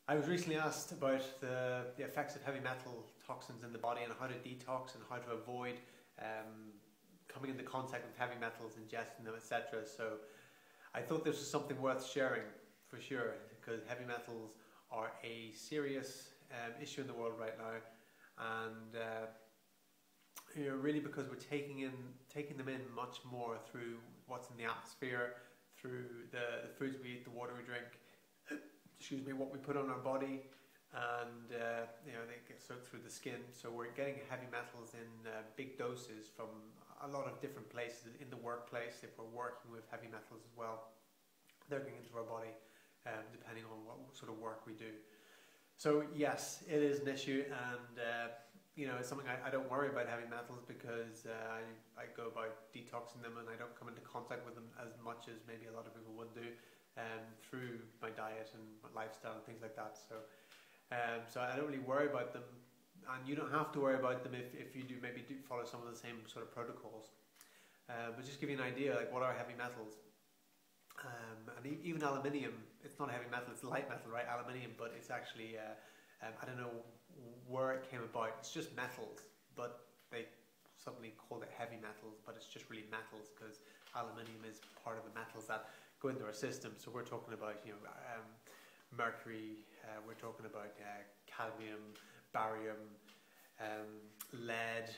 I was recently asked about the effects of heavy metal toxins in the body and how to detox and how to avoid coming into contact with heavy metals, ingesting them, etc. So I thought this was something worth sharing for sure, because heavy metals are a serious issue in the world right now, and really because we're taking them in much more through what's in the atmosphere, through the foods we eat, the water we drink, excuse me, what we put on our body, and they get soaked through the skin. So we're getting heavy metals in big doses from a lot of different places in the workplace. If we're working with heavy metals as well, they're going into our body, depending on what sort of work we do. So yes, it is an issue, and it's something I don't worry about heavy metals, because I go about detoxing them and I don't come into contact with them as much as maybe a lot of people would do through my diet and my lifestyle and things like that. So I don't really worry about them, and you don't have to worry about them if you do follow some of the same sort of protocols. But just give you an idea, like, what are heavy metals? And even aluminium, it's not a heavy metal, it's a light metal, right? Aluminium, but it's actually, I don't know where it came about. It's just metals, but they suddenly called it heavy metals, but it's just really metals, because aluminium is part of the metals that go into our system. So we're talking about, mercury, we're talking about cadmium, barium, lead,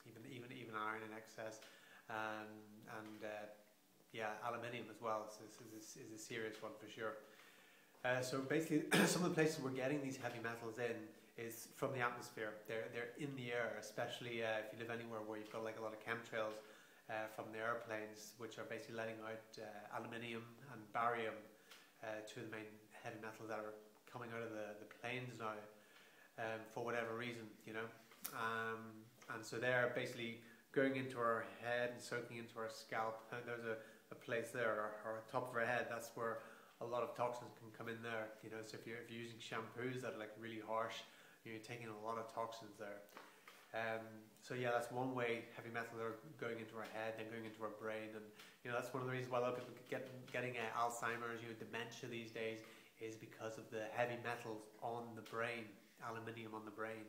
even iron in excess, and aluminium as well. So this is a serious one for sure. So basically, some of the places we're getting these heavy metals in is from the atmosphere. They're in the air, especially if you live anywhere where you've got like a lot of chemtrails from the airplanes, which are basically letting out aluminium and barium, two of the main heavy metals that are coming out of the planes now, for whatever reason, and so they're basically going into our head and soaking into our scalp. There's a place there, or top of our head, that's where a lot of toxins can come in there. So if you're using shampoos that are like really harsh, you're taking a lot of toxins there. So yeah, that's one way heavy metals are going into our head and going into our brain, and that's one of the reasons why a lot of people getting Alzheimer's, dementia these days, is because of the heavy metals on the brain, aluminium on the brain.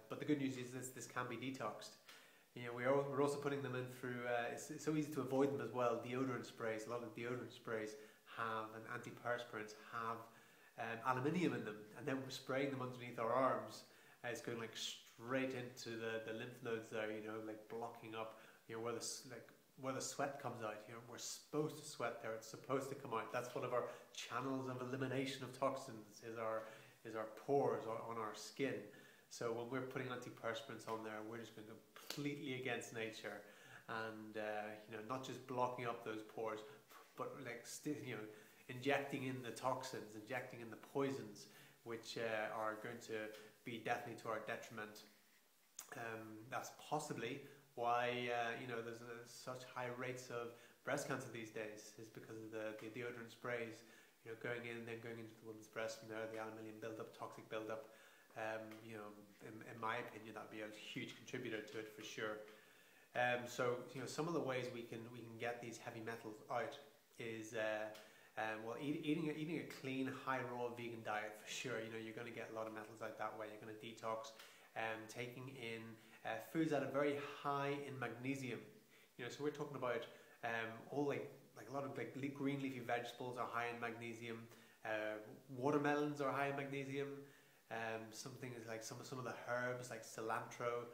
But the good news is this can be detoxed. We're also putting them in through, it's so easy to avoid them as well, deodorant sprays. A lot of deodorant sprays and antiperspirants have aluminium in them, and then we're spraying them underneath our arms. It's going like straight into the lymph nodes there, like blocking up, where the sweat comes out. We're supposed to sweat there, it's supposed to come out. That's one of our channels of elimination of toxins, is our pores on our skin. So when we're putting antiperspirants on there, we're just going completely against nature, and not just blocking up those pores, but like injecting in the toxins, injecting in the poisons, which are going to be definitely to our detriment. That's possibly why there's such high rates of breast cancer these days, is because of the deodorant sprays, going in and then going into the woman's breast from there, the aluminium buildup, toxic buildup. In my opinion, that'd be a huge contributor to it for sure. So some of the ways we can get these heavy metals out is eating a clean, high raw vegan diet for sure. You're going to get a lot of metals out that way. You're going to detox, taking in foods that are very high in magnesium. So we're talking about all like a lot of like green leafy vegetables are high in magnesium. Watermelons are high in magnesium. Some things like some of the herbs like cilantro,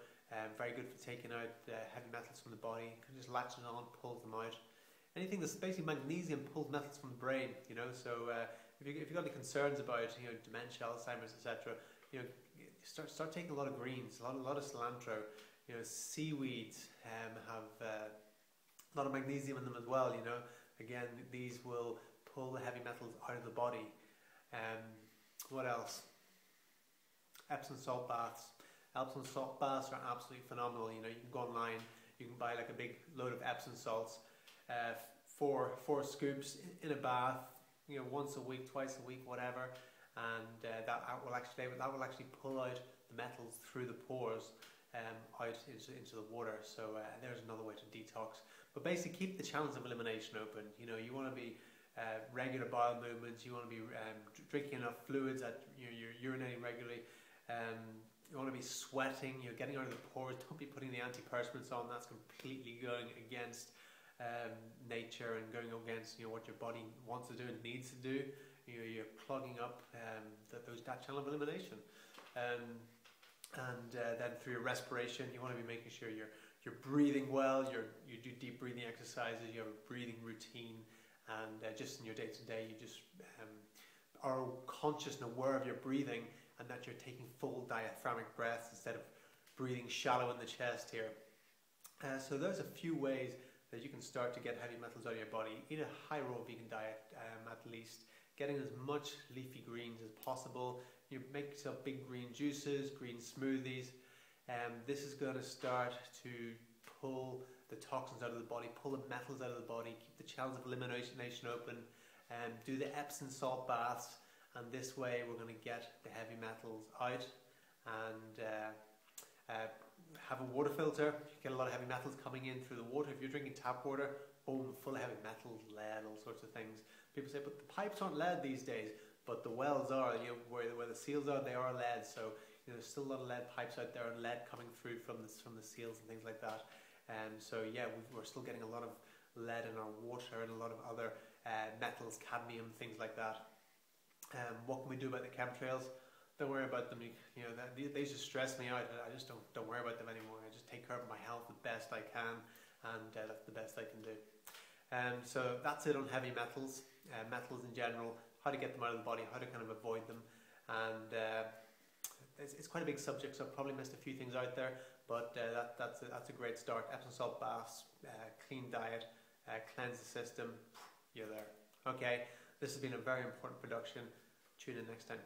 very good for taking out heavy metals from the body. You can just latch it on, pulls them out. Anything that's basically magnesium pulls metals from the brain. So if you've got any concerns about dementia, Alzheimer's, etc., start taking a lot of greens, a lot of cilantro. Seaweeds have a lot of magnesium in them as well. Again, these will pull the heavy metals out of the body. What else? Epsom salt baths. Epsom salt baths are absolutely phenomenal. You can go online, you can buy like a big load of Epsom salts, four scoops in a bath, once a week, twice a week, whatever, and that will actually pull out the metals through the pores, out into the water. So there's another way to detox. But basically, keep the channels of elimination open. You want to be regular bowel movements. You want to be drinking enough fluids, that you're urinating regularly. You want to be sweating, getting out of the pores. Don't be putting the antiperspirants on. That's completely going against nature and going against what your body wants to do and needs to do. You're clogging up that channel of elimination. Then through your respiration, you want to be making sure you're breathing well. You do deep breathing exercises. You have a breathing routine, and just in your day to day, you just are conscious and aware of your breathing, and that you're taking full diaphragmatic breaths instead of breathing shallow in the chest here. So there's a few ways that you can start to get heavy metals out of your body. Eat a high raw vegan diet, at least. Getting as much leafy greens as possible. You make yourself big green juices, green smoothies. This is going to start to pull the toxins out of the body, pull the metals out of the body, keep the channels of elimination open, and do the Epsom salt baths. And this way we're going to get the heavy metals out, and have a water filter. You get a lot of heavy metals coming in through the water. If you're drinking tap water, boom, full of heavy metals, lead, all sorts of things. People say, but the pipes aren't lead these days, but the wells are. Where the seals are, they are lead. So there's still a lot of lead pipes out there, and lead coming through from the seals and things like that. So yeah, we're still getting a lot of lead in our water and a lot of other metals, cadmium, things like that. What can we do about the chemtrails? Don't worry about them. They just stress me out. I just don't worry about them anymore. I just take care of my health the best I can, and that's the best I can do. So that's it on heavy metals, metals in general, how to get them out of the body, how to kind of avoid them, and it's quite a big subject, so I've probably missed a few things out there, but that's a great start. Epsom salt baths, clean diet, cleanse the system, you're there. Okay, this has been a very important production. Tune in next time.